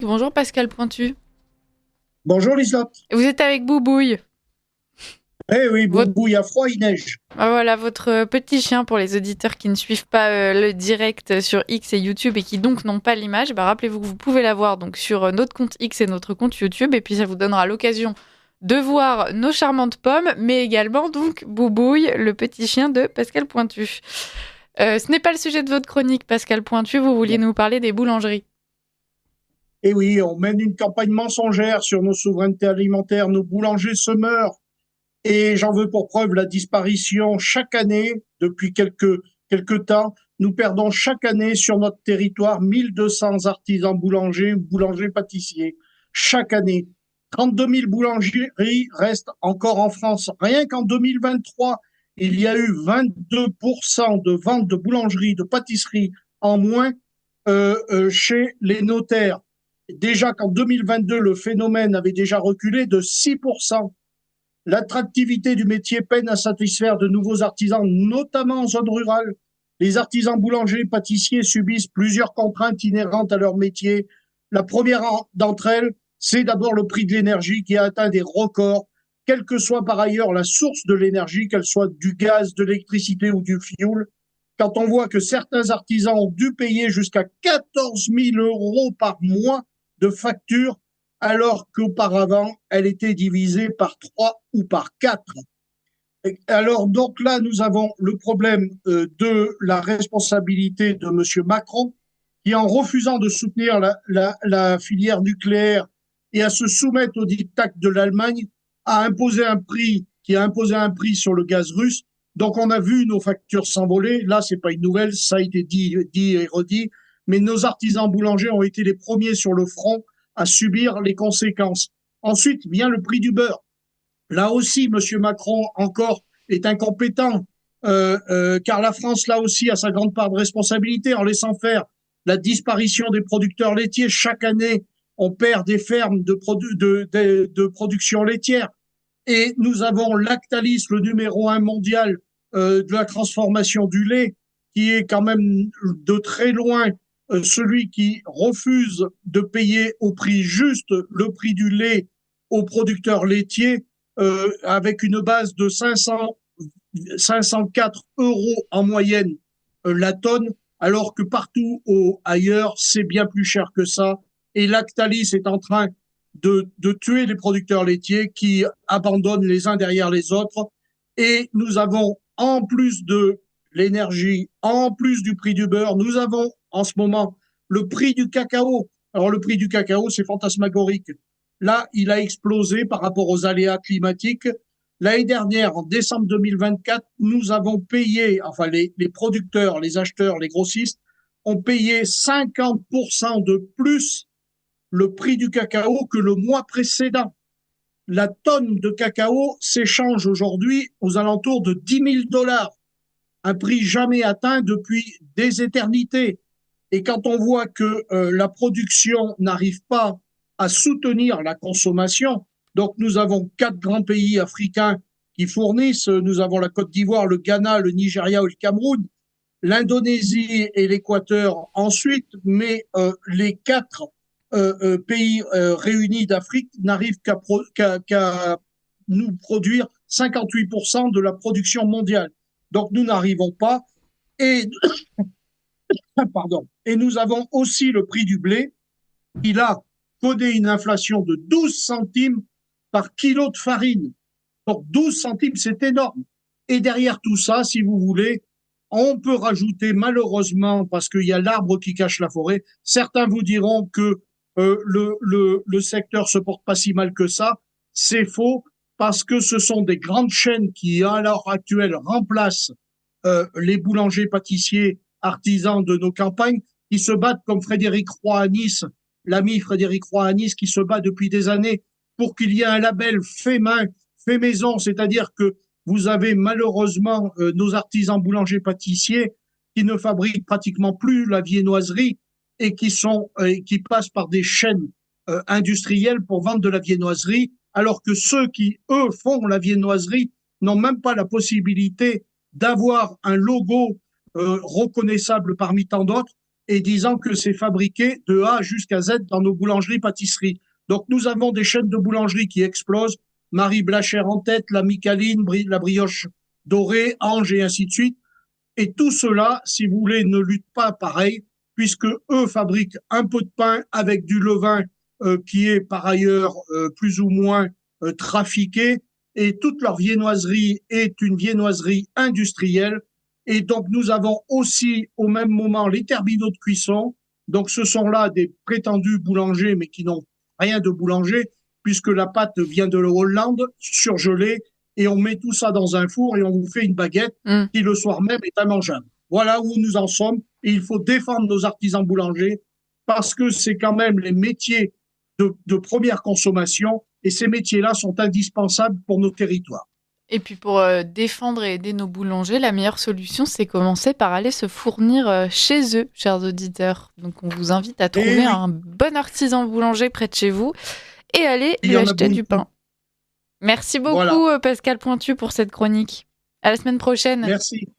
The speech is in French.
Bonjour Pascal Pointu. Bonjour Liselotte. Vous êtes avec Boubouille. Eh oui, Votre... Boubou, il y a froid, il neige. Ah, voilà, votre petit chien pour les auditeurs qui ne suivent pas le direct sur X et YouTube et qui donc n'ont pas l'image. Bah, rappelez-vous que vous pouvez la voir donc sur notre compte X et notre compte YouTube et puis ça vous donnera l'occasion de voir nos charmantes pommes, mais également donc Boubouille, le petit chien de Pascal Pointu. Ce n'est pas le sujet de votre chronique, Pascal Pointu. Vous vouliez Non. nous parler des boulangeries. Eh oui, on mène une campagne mensongère sur nos souverainetés alimentaires. Nos boulangers se meurent. Et j'en veux pour preuve la disparition chaque année, depuis quelques temps. Nous perdons chaque année sur notre territoire 1200 artisans boulangers, boulangers pâtissiers. Chaque année. 32 000 boulangeries restent encore en France. Rien qu'en 2023, il y a eu 22% de ventes de boulangeries, de pâtisseries en moins chez les notaires. Déjà qu'en 2022, le phénomène avait déjà reculé de 6%. L'attractivité du métier peine à satisfaire de nouveaux artisans, notamment en zone rurale. Les artisans boulangers et pâtissiers subissent plusieurs contraintes inhérentes à leur métier. La première d'entre elles, c'est d'abord le prix de l'énergie qui a atteint des records, quelle que soit par ailleurs la source de l'énergie, qu'elle soit du gaz, de l'électricité ou du fioul. Quand on voit que certains artisans ont dû payer jusqu'à 14 000 euros par mois de facture, alors qu'auparavant, elle était divisée par 3 ou par 4. Alors, donc là, nous avons le problème de la responsabilité de M. Macron, qui, en refusant de soutenir la filière nucléaire et à se soumettre au diktat de l'Allemagne, a imposé un prix sur le gaz russe. Donc, on a vu nos factures s'envoler. Là, c'est pas une nouvelle, ça a été dit et redit. Mais nos artisans boulangers ont été les premiers sur le front à subir les conséquences. Ensuite vient le prix du beurre. Là aussi, M. Macron, encore, est incompétent, car la France, là aussi, a sa grande part de responsabilité en laissant faire la disparition des producteurs laitiers. Chaque année, on perd des fermes de production laitière. Et nous avons Lactalis, le numéro un mondial de la transformation du lait, qui est quand même de très loin celui qui refuse de payer au prix juste le prix du lait aux producteurs laitiers, avec une base de 504 euros en moyenne la tonne, alors que partout ailleurs, c'est bien plus cher que ça. Et Lactalis est en train de tuer les producteurs laitiers qui abandonnent les uns derrière les autres. Et nous avons, en plus de l'énergie, en plus du prix du beurre, nous avons en ce moment le prix du cacao. Alors le prix du cacao, c'est fantasmagorique. Là, il a explosé par rapport aux aléas climatiques. L'année dernière, en décembre 2024, nous avons payé, enfin les producteurs, les acheteurs, les grossistes, ont payé 50% de plus le prix du cacao que le mois précédent. La tonne de cacao s'échange aujourd'hui aux alentours de 10 000 dollars, un prix jamais atteint depuis des éternités. Et quand on voit que la production n'arrive pas à soutenir la consommation, donc nous avons 4 grands pays africains qui fournissent, nous avons la Côte d'Ivoire, le Ghana, le Nigeria ou le Cameroun, l'Indonésie et l'Équateur ensuite, mais les 4 pays réunis d'Afrique n'arrivent qu'à nous produire 58% de la production mondiale. Donc nous n'arrivons pas. Et, pardon, et nous avons aussi le prix du blé. Il a codé une inflation de 12 centimes par kilo de farine. Donc 12 centimes, c'est énorme. Et derrière tout ça, si vous voulez, on peut rajouter malheureusement, parce qu'il y a l'arbre qui cache la forêt, certains vous diront que le secteur se porte pas si mal que ça. C'est faux, parce que ce sont des grandes chaînes qui, à l'heure actuelle, remplacent les boulangers, pâtissiers, artisans de nos campagnes, qui se battent comme Frédéric Roy à Nice, l'ami Frédéric Roy à Nice, qui se bat depuis des années pour qu'il y ait un label fait main, fait maison, c'est-à-dire que vous avez malheureusement nos artisans boulangers pâtissiers qui ne fabriquent pratiquement plus la viennoiserie et qui passent par des chaînes industrielles pour vendre de la viennoiserie, alors que ceux qui, eux, font la viennoiserie n'ont même pas la possibilité d'avoir un logo reconnaissable parmi tant d'autres. et disant que c'est fabriqué de A jusqu'à Z dans nos boulangeries-pâtisseries. Donc nous avons des chaînes de boulangeries qui explosent, Marie Blachère en tête, la Micaline, la brioche dorée, Ange et ainsi de suite. Et tout cela, si vous voulez, ne lutte pas pareil, puisque eux fabriquent un peu de pain avec du levain qui est par ailleurs plus ou moins trafiqué, et toute leur viennoiserie est une viennoiserie industrielle. Et donc nous avons aussi au même moment les terminaux de cuisson. Donc ce sont là des prétendus boulangers, mais qui n'ont rien de boulanger, puisque la pâte vient de Hollande, surgelée, et on met tout ça dans un four et on vous fait une baguette qui le soir même est immangeable. Voilà où nous en sommes, et il faut défendre nos artisans boulangers parce que c'est quand même les métiers de première consommation, et ces métiers-là sont indispensables pour nos territoires. Et puis pour défendre et aider nos boulangers, la meilleure solution, c'est commencer par aller se fournir chez eux, chers auditeurs. Donc on vous invite à trouver un bon artisan boulanger près de chez vous et aller lui acheter du pain. Merci beaucoup, Pascal Pointu, pour cette chronique. À la semaine prochaine. Merci.